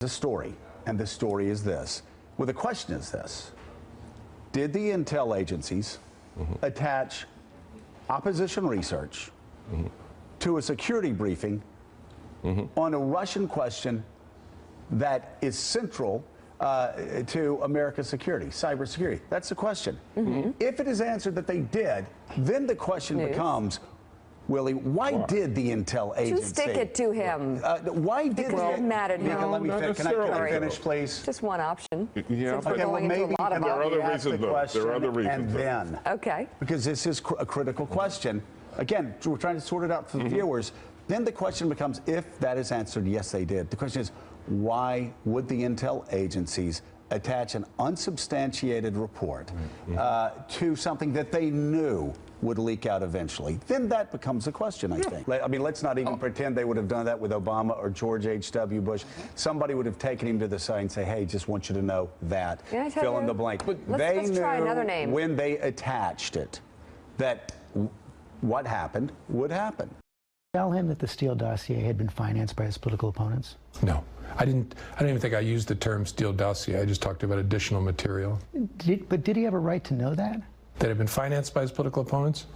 The story, and the story is this. Well, the question is this. Did the intel agencies attach opposition research to a security briefing on a Russian question that is central to America's security, cybersecurity? That's the question. If it is answered that they did, then the question becomes, Willie, why did the intel agency? Just stick it to him. Why did it matter? No, let me finish. Can I finish, please? Just one option. Yeah. Okay, well, maybe there are other reasons, though. There are other reasons. And then, okay, because this is a critical question. Again, we're trying to sort it out for the viewers. Then the question becomes, if that is answered, yes, they did. The question is, why would the intel agencies attach an unsubstantiated report to something that they knew would leak out eventually? Then that becomes a question, I think. I mean, let's not even pretend they would have done that with Obama or George H.W. Bush. Somebody would have taken him to the side and say, hey, just want you to know that. Fill in the blank. But let's try another name. When they attached it, that what happened would happen. Tell him that the Steele dossier had been financed by his political opponents? No. I don't even think I used the term Steele dossier. I just talked about additional material. But did he have a right to know that? That had been financed by his political opponents?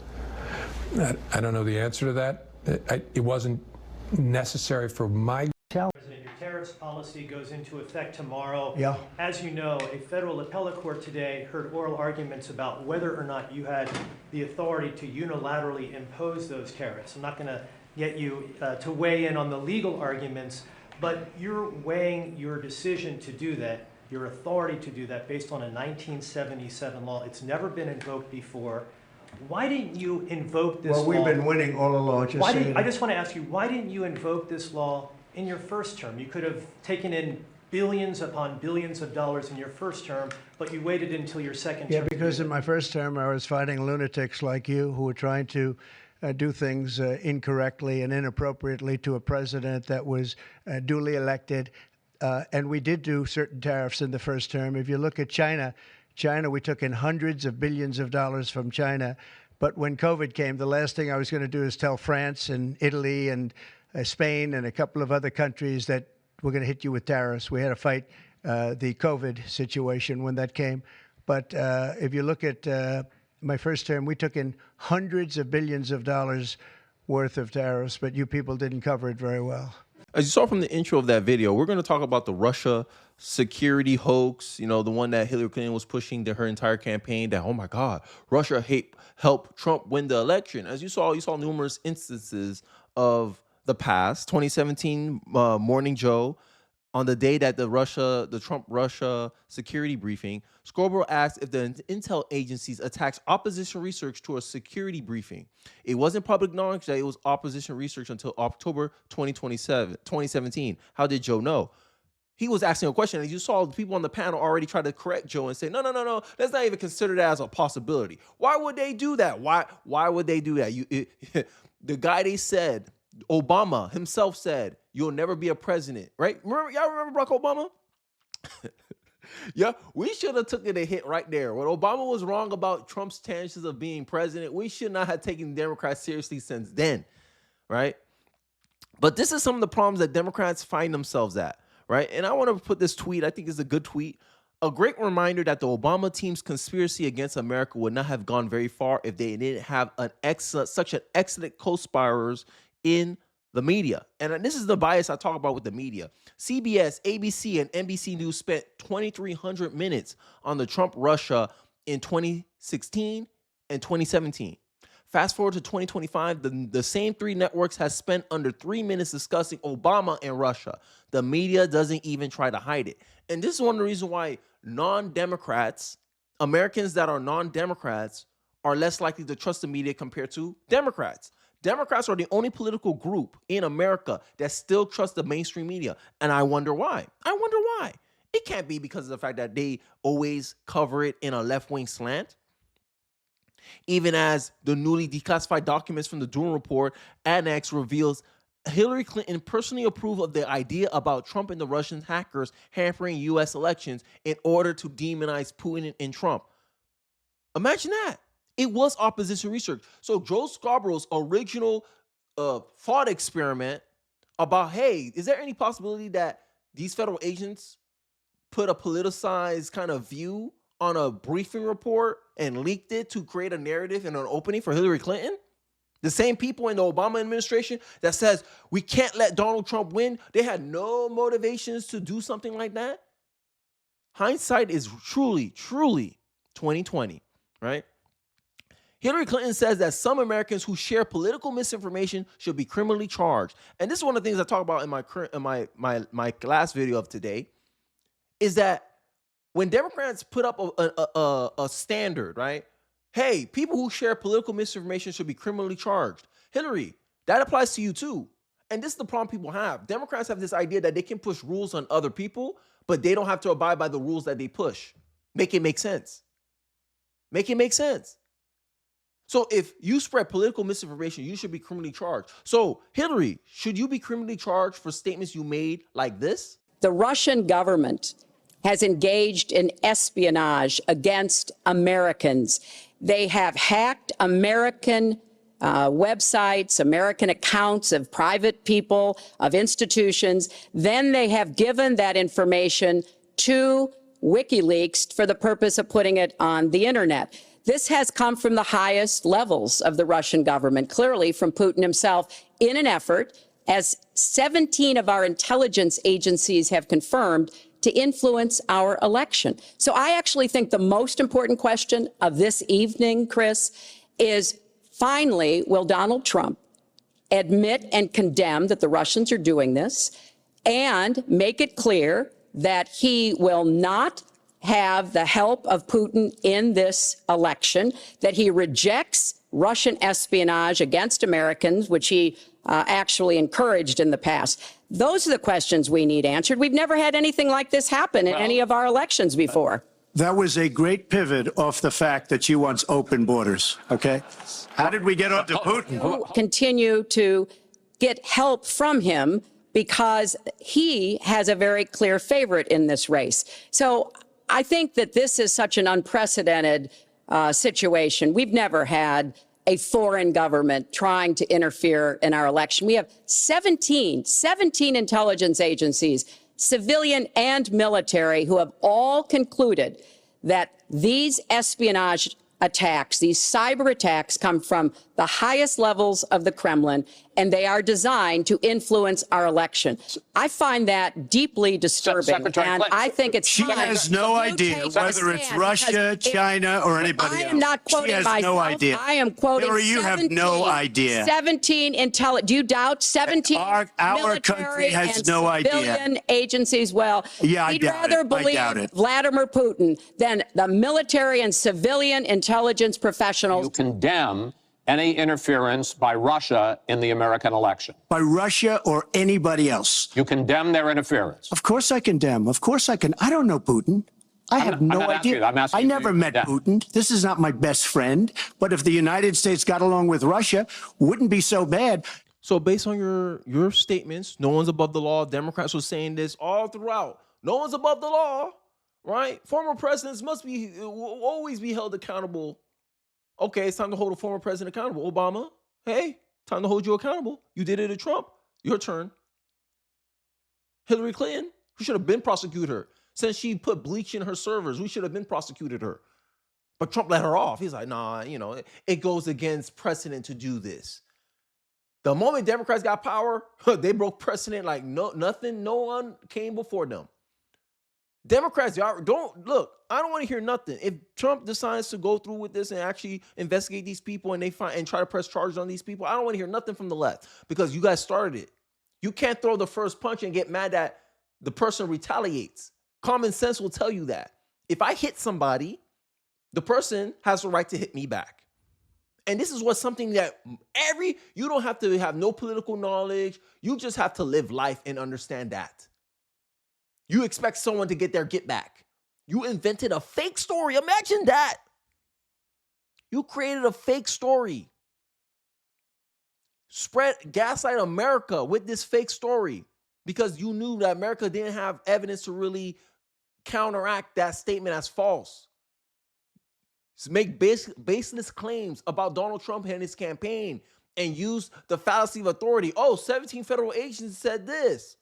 I don't know the answer to that. It wasn't necessary for my... President, your tariffs policy goes into effect tomorrow. Yeah. As you know, a federal appellate court today heard oral arguments about whether or not you had the authority to unilaterally impose those tariffs. I'm not going to get you to weigh in on the legal arguments, but you're weighing your decision to do that, your authority to do that, based on a 1977 law. It's never been invoked before. Why didn't you invoke this law? Well, we've been winning all along. I just want to ask you, why didn't you invoke this law in your first term? You could have taken in billions upon billions of dollars in your first term, but you waited until your second term. Yeah, because in my first term, I was fighting lunatics like you who were trying to do things incorrectly and inappropriately to a president that was duly elected. And we did do certain tariffs in the first term. If you look at China, we took in hundreds of billions of dollars from China. But when COVID came, the last thing I was going to do is tell France and Italy and Spain and a couple of other countries that we're going to hit you with tariffs. We had to fight the COVID situation when that came. But if you look at my first term, we took in hundreds of billions of dollars worth of tariffs, but you people didn't cover it very well. As you saw from the intro of that video, we're going to talk about the Russia security hoax, you know, the one that Hillary Clinton was pushing her entire campaign, that, oh my God, Russia helped Trump win the election. As you saw numerous instances of the past. 2017 Morning Joe, on the day that the Trump-Russia security briefing, Scarborough asked if the intel agencies attached opposition research to a security briefing. It wasn't public knowledge that it was opposition research until October 2017. How did Joe know? He was asking a question, and you saw the people on the panel already try to correct Joe and say, no, let's not even consider that as a possibility. Why would they do that? Why would they do that? The guy they said, Obama himself said, you'll never be a president, right? Y'all remember Barack Obama? Yeah, we should have taken a hit right there. When Obama was wrong about Trump's chances of being president, we should not have taken Democrats seriously since then, right? But this is some of the problems that Democrats find themselves at, right? And I want to put this tweet, I think it's a good tweet. A great reminder that the Obama team's conspiracy against America would not have gone very far if they didn't have such an excellent co-spirers in the media. And this is the bias I talk about with the media. CBS, ABC, and NBC News spent 2,300 minutes on the Trump-Russia in 2016 and 2017. Fast forward to 2025, the same three networks has spent under 3 minutes discussing Obama and Russia. The media doesn't even try to hide it. And this is one of the reasons why non-Democrats, Americans that are non-Democrats, are less likely to trust the media compared to Democrats. Democrats are the only political group in America that still trusts the mainstream media. And I wonder why. It can't be because of the fact that they always cover it in a left-wing slant. Even as the newly declassified documents from the Durham Report Annex reveals, Hillary Clinton personally approved of the idea about Trump and the Russian hackers hampering U.S. elections in order to demonize Putin and Trump. Imagine that. It was opposition research. So Joe Scarborough's original thought experiment about, hey, is there any possibility that these federal agents put a politicized kind of view on a briefing report and leaked it to create a narrative and an opening for Hillary Clinton? The same people in the Obama administration that says we can't let Donald Trump win, they had no motivations to do something like that. Hindsight is truly, truly 2020, right? Hillary Clinton says that some Americans who share political misinformation should be criminally charged. And this is one of the things I talk about in my last video of today, is that when Democrats put up a standard, right? Hey, people who share political misinformation should be criminally charged. Hillary, that applies to you too. And this is the problem people have. Democrats have this idea that they can push rules on other people, but they don't have to abide by the rules that they push. Make it make sense. Make it make sense. So if you spread political misinformation, you should be criminally charged. So Hillary, should you be criminally charged for statements you made like this? The Russian government has engaged in espionage against Americans. They have hacked American websites, American accounts of private people, of institutions. Then they have given that information to WikiLeaks for the purpose of putting it on the internet. This has come from the highest levels of the Russian government, clearly from Putin himself, in an effort, as 17 of our intelligence agencies have confirmed, to influence our election. So I actually think the most important question of this evening, Chris, is finally, will Donald Trump admit and condemn that the Russians are doing this and make it clear that he will not have the help of Putin in this election, that he rejects Russian espionage against Americans, which he actually encouraged in the past. Those are the questions we need answered. We've never had anything like this happen in any of our elections before. That was a great pivot off the fact that you want open borders, okay? How did we get onto Putin? Continue to get help from him because he has a very clear favorite in this race. So I think that this is such an unprecedented situation. We've never had a foreign government trying to interfere in our election. We have 17 intelligence agencies, civilian and military, who have all concluded that these espionage attacks, these cyber attacks, come from the highest levels of the Kremlin, and they are designed to influence our election. I find that deeply disturbing, and I think it's She has no idea whether it's Russia, China, or anybody else. I am not quoting myself. myself. No idea. I am quoting Hillary, you have no idea. 17 intelligence. Do you doubt 17 our military country has and no idea. civilian agencies? Well, yeah, we'd rather believe Vladimir Putin than the military and civilian intelligence professionals. You condemn any interference by Russia in the American election. By Russia or anybody else. You condemn their interference. Of course I condemn. Of course I can. I don't know Putin. I have no idea. I never met Putin. This is not my best friend. But if the United States got along with Russia, wouldn't be so bad. So based on your statements, no one's above the law. Democrats were saying this all throughout. No one's above the law, right? Former presidents will always be held accountable. Okay, it's time to hold a former president accountable. Obama, hey, time to hold you accountable. You did it to Trump. Your turn. Hillary Clinton, who should have been prosecuted her. Since she put bleach in her servers, we should have been prosecuted her. But Trump let her off. He's like, nah, it goes against precedent to do this. The moment Democrats got power, they broke precedent like no one came before them. Democrats, y'all don't look. I don't want to hear nothing. If Trump decides to go through with this and actually investigate these people and they find and try to press charges on these people, I don't want to hear nothing from the left because you guys started it. You can't throw the first punch and get mad that the person retaliates. Common sense will tell you that. If I hit somebody, the person has the right to hit me back. And this is something that you don't have to have no political knowledge. You just have to live life and understand that. You expect someone to get their get back. You invented a fake story. Imagine that. You created a fake story. Gaslight America with this fake story because you knew that America didn't have evidence to really counteract that statement as false. Make baseless claims about Donald Trump and his campaign and use the fallacy of authority. Oh, 17 federal agents said this.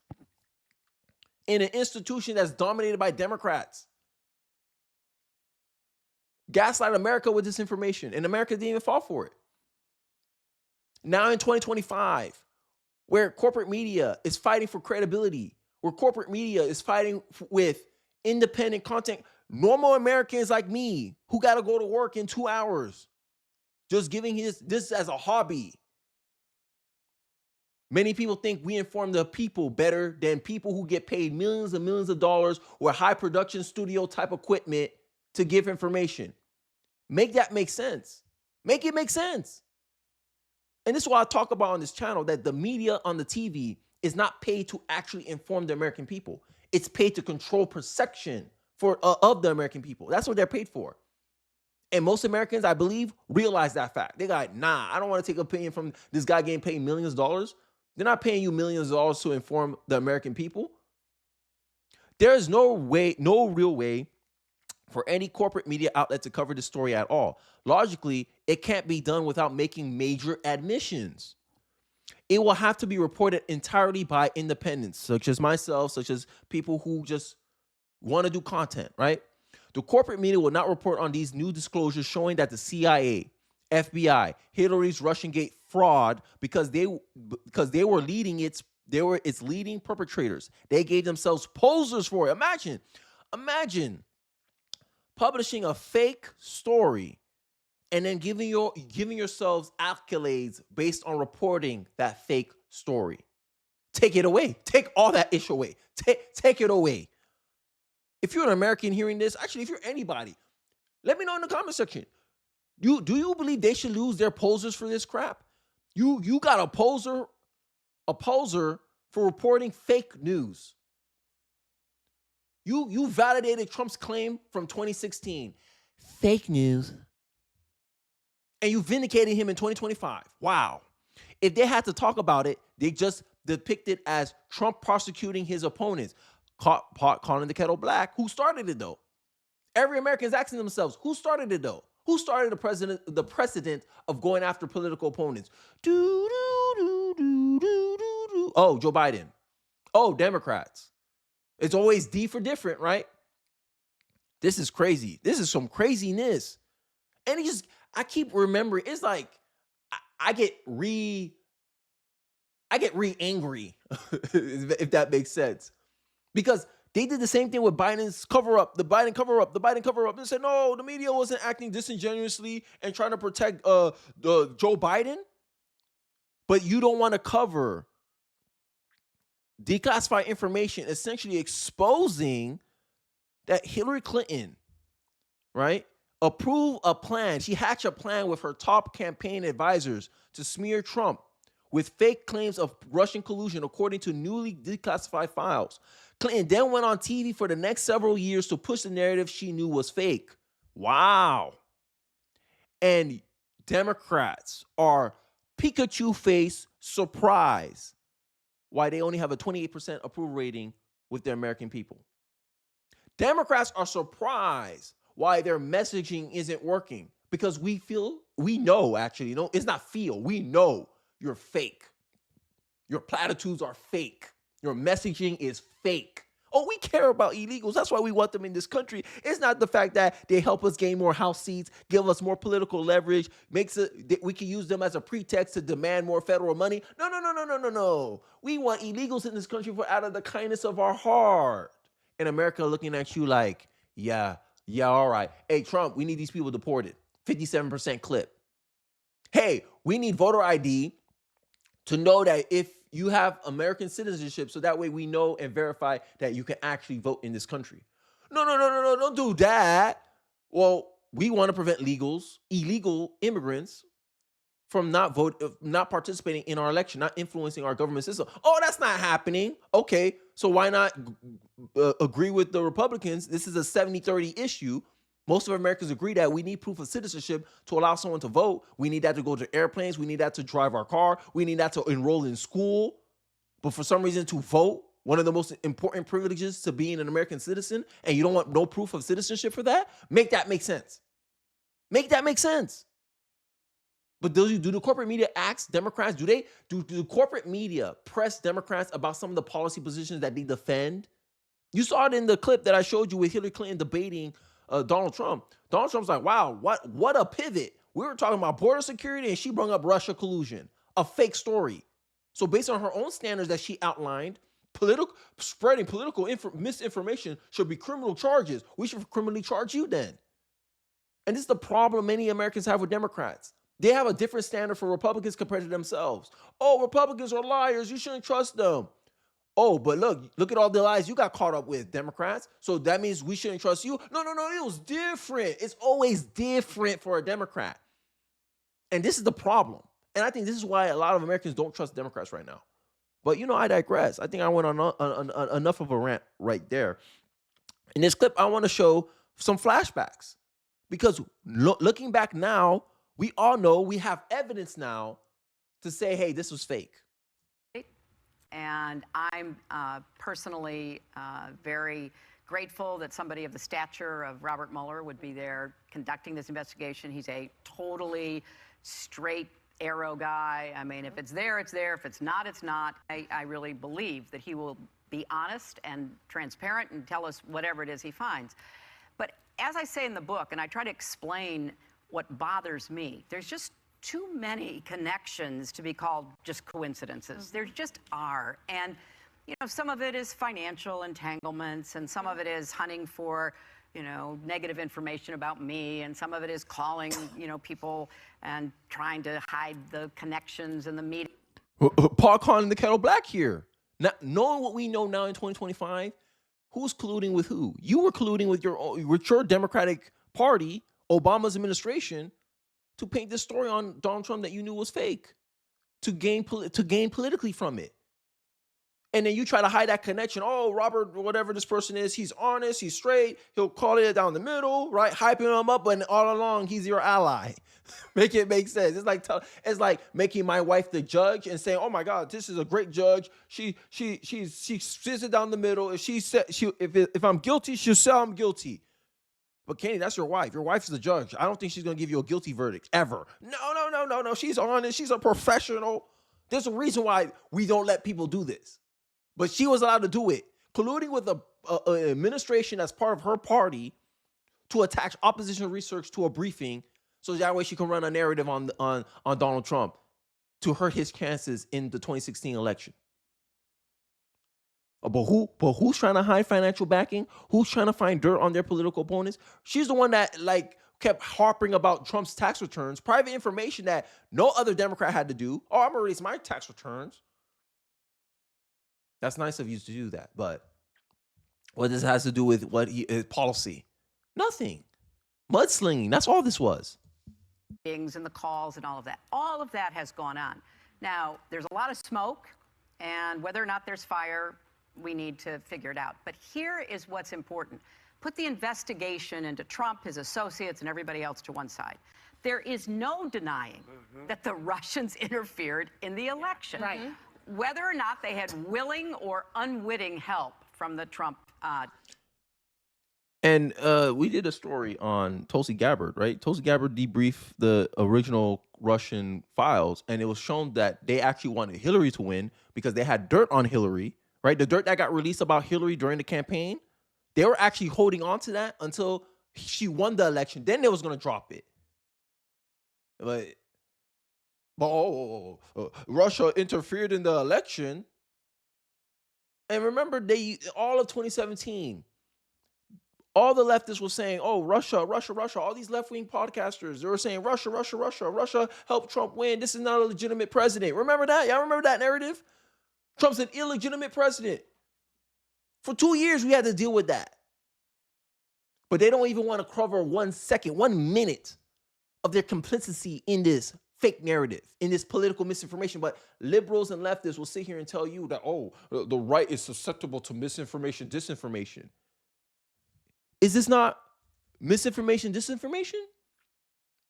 in an institution that's dominated by Democrats. Gaslight America with disinformation, and America didn't even fall for it. Now in 2025, where corporate media is fighting for credibility, where corporate media is fighting with independent content, normal Americans like me who got to go to work in 2 hours, just giving this as a hobby. Many people think we inform the people better than people who get paid millions and millions of dollars with high production studio type equipment to give information. Make that make sense. Make it make sense. And this is why I talk about on this channel that the media on the TV is not paid to actually inform the American people. It's paid to control perception of the American people. That's what they're paid for. And most Americans, I believe, realize that fact. They got, nah, I don't want to take opinion from this guy getting paid millions of dollars. They're not paying you millions of dollars to inform the American people. There is no real way for any corporate media outlet to cover the story at all. Logically, it can't be done without making major admissions. It will have to be reported entirely by independents, such as myself, such as people who just want to do content, right? The corporate media will not report on these new disclosures showing that the CIA, FBI, Hillary's Russiagate fraud because they were its leading perpetrators. They gave themselves posers for it. Imagine publishing a fake story and then giving yourselves accolades based on reporting that fake story. Take it away. Take all that ish away. Take it away. If you're an American hearing this, actually, if you're anybody, let me know in the comment section. Do you believe they should lose their posers for this crap? You got a poser for reporting fake news. You validated Trump's claim from 2016. Fake news. And you vindicated him in 2025. Wow. If they had to talk about it, they just depict it as Trump prosecuting his opponents. Calling the kettle black. Who started it, though? Every American is asking themselves, who started it, though? Who started the precedent of going after political opponents? Oh, Joe Biden. Oh, Democrats. It's always D for different, right? This is crazy. This is some craziness. And I keep remembering, it's like I get angry, if that makes sense. Because they did the same thing with Biden's cover-up, the Biden cover-up. They said, no, the media wasn't acting disingenuously and trying to protect Joe Biden. But you don't want to cover declassified information, essentially exposing that Hillary Clinton, right, approved a plan. She hatched a plan with her top campaign advisors to smear Trump with fake claims of Russian collusion, according to newly declassified files. Clinton then went on TV for the next several years to push the narrative she knew was fake. Wow. And Democrats are Pikachu face surprised why they only have a 28% approval rating with the American people. Democrats are surprised why their messaging isn't working because we know, it's not feel, we know you're fake. Your platitudes are fake. Your messaging is fake. Oh, we care about illegals. That's why we want them in this country. It's not the fact that they help us gain more House seats, give us more political leverage, we can use them as a pretext to demand more federal money. No. We want illegals in this country out of the kindness of our heart. And America looking at you like, yeah, all right. Hey, Trump, we need these people deported. 57% clip. Hey, we need voter ID to know that if you have American citizenship, so that way we know and verify that you can actually vote in this country. No, don't do that. Well, we want to prevent illegal immigrants from not participating in our election, not influencing our government system. Oh, that's not happening. Okay, so why not agree with the Republicans? This is a 70-30 issue. Most of Americans agree that we need proof of citizenship to allow someone to vote. We need that to go to airplanes. We need that to drive our car. We need that to enroll in school. But for some reason to vote, one of the most important privileges to being an American citizen, and you don't want no proof of citizenship for that? Make that make sense. Make that make sense. But do the corporate media ask Democrats? Do the corporate media press Democrats about some of the policy positions that they defend You saw it in the clip that I showed you with Hillary Clinton debating Donald Trump. Donald Trump's like, wow, what a pivot. We were talking about border security and she brought up Russia collusion, a fake story. So based on her own standards that she outlined, spreading political misinformation should be criminal charges. We should criminally charge you then. And this is the problem many Americans have with Democrats. They have a different standard for Republicans compared to themselves. Oh, Republicans are liars. You shouldn't trust them. Oh, but look at all the lies you got caught up with, Democrats. So that means we shouldn't trust you? No, it was different. It's always different for a Democrat. And this is the problem. And I think this is why a lot of Americans don't trust Democrats right now. But, I digress. I think I went on enough of a rant right there. In this clip, I want to show some flashbacks. Because looking back now, we all know we have evidence now to say, hey, this was fake. And I'm personally very grateful that somebody of the stature of Robert Mueller would be there conducting this investigation. He's a totally straight arrow guy. I mean, if it's there, it's there. If it's not, it's not. I really believe that he will be honest and transparent and tell us whatever it is he finds. But as I say in the book, and I try to explain what bothers me, there's just too many connections to be called just coincidences. There just are. And, some of it is financial entanglements, and some of it is hunting for, negative information about me, and some of it is calling, people and trying to hide the connections and the media. Paul calling the kettle black here. Now, knowing what we know now in 2025, who's colluding with who? You were colluding with your Democratic Party, Obama's administration, to paint this story on Donald Trump that you knew was fake, to gain politically from it. And then you try to hide that connection. Oh, Robert, whatever this person is, he's honest, he's straight, he'll call it down the middle, right? Hyping him up, but all along, he's your ally. Make it make sense. It's like making my wife the judge and saying, oh my God, this is a great judge. She sits it down the middle. If I'm guilty, she'll say I'm guilty. But Kenny, that's your wife. Your wife is the judge. I don't think she's going to give you a guilty verdict ever. No. She's honest. She's a professional. There's a reason why we don't let people do this. But she was allowed to do it, colluding with an administration that's part of her party to attach opposition research to a briefing, so that way she can run a narrative on Donald Trump to hurt his chances in the 2016 election. But who's trying to hide financial backing? Who's trying to find dirt on their political opponents? She's the one that kept harping about Trump's tax returns, private information that no other Democrat had to do. Oh, I'm gonna release my tax returns. That's nice of you to do that, but what this has to do with his policy? Nothing. Mudslinging. That's all this was. And the calls and all of that has gone on. Now, there's a lot of smoke, and whether or not there's fire, we need to figure it out. But here is what's important. Put the investigation into Trump, his associates, and everybody else to one side. There is no denying that the Russians interfered in the election. Right. Whether or not they had willing or unwitting help from the Trump. And we did a story on Tulsi Gabbard, right? Tulsi Gabbard debriefed the original Russian files, and it was shown that they actually wanted Hillary to win because they had dirt on Hillary, right? The dirt that got released about Hillary during the campaign, they were actually holding on to that until she won the election. Then they was going to drop it. But Russia interfered in the election. And remember, all of 2017, all the leftists were saying, oh, Russia. All these left-wing podcasters, they were saying, Russia helped Trump win. This is not a legitimate president. Remember that? Y'all remember that narrative? Trump's an illegitimate president. For 2 years, we had to deal with that. But they don't even want to cover 1 second, 1 minute of their complicity in this fake narrative, in this political misinformation. But liberals and leftists will sit here and tell you that, oh, the right is susceptible to misinformation, disinformation. Is this not misinformation, disinformation?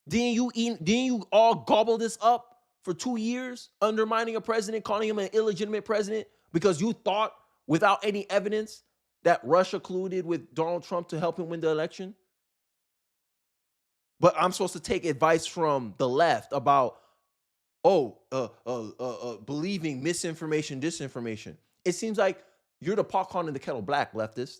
Didn't you all gobble this up for 2 years, undermining a president, calling him an illegitimate president because you thought without any evidence that Russia colluded with Donald Trump to help him win the election? But I'm supposed to take advice from the left about, believing misinformation, disinformation. It seems like You're the pot calling the kettle black, leftists.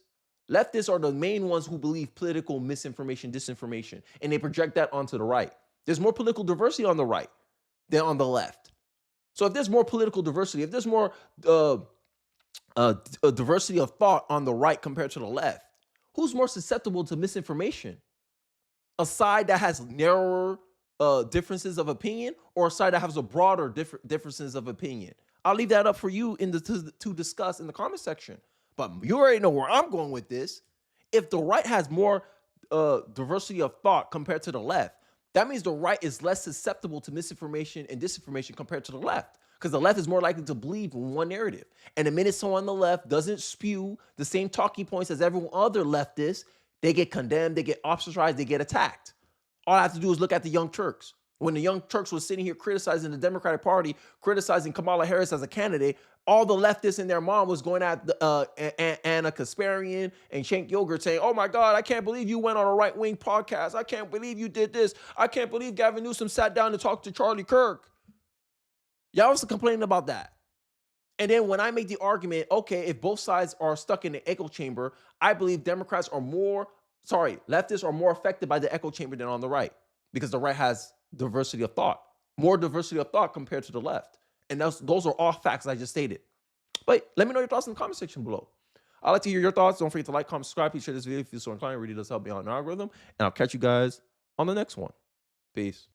Leftists are the main ones who believe political misinformation, disinformation, and they project that onto the right. There's more political diversity on the right than on the left. So if there's more political diversity, if there's more diversity of thought on the right compared to the left, who's more susceptible to misinformation? A side that has narrower differences of opinion, or a side that has a broader differences of opinion? I'll leave that up for you to discuss in the comment section. But you already know where I'm going with this. If the right has more diversity of thought compared to the left, that means the right is less susceptible to misinformation and disinformation compared to the left, because the left is more likely to believe in one narrative. And the minute someone on the left doesn't spew the same talking points as every other leftist, they get condemned, they get ostracized, they get attacked. All I have to do is look at the Young Turks. When the Young Turks was sitting here criticizing the Democratic Party, criticizing Kamala Harris as a candidate, all the leftists and their mom was going at Anna Kasparian and Shank Yogurt saying, oh my God, I can't believe you went on a right-wing podcast. I can't believe you did this. I can't believe Gavin Newsom sat down to talk to Charlie Kirk. Y'all was complaining about that. And then when I make the argument, okay, if both sides are stuck in the echo chamber, I believe leftists are more affected by the echo chamber than on the right, because the right has diversity of thought, more diversity of thought compared to the left. And those are all facts I just stated. But let me know your thoughts in the comment section below. I'd like to hear your thoughts. Don't forget to like, comment, subscribe. Please share this video if you're so inclined. It really does help me on the algorithm. And I'll catch you guys on the next one. Peace.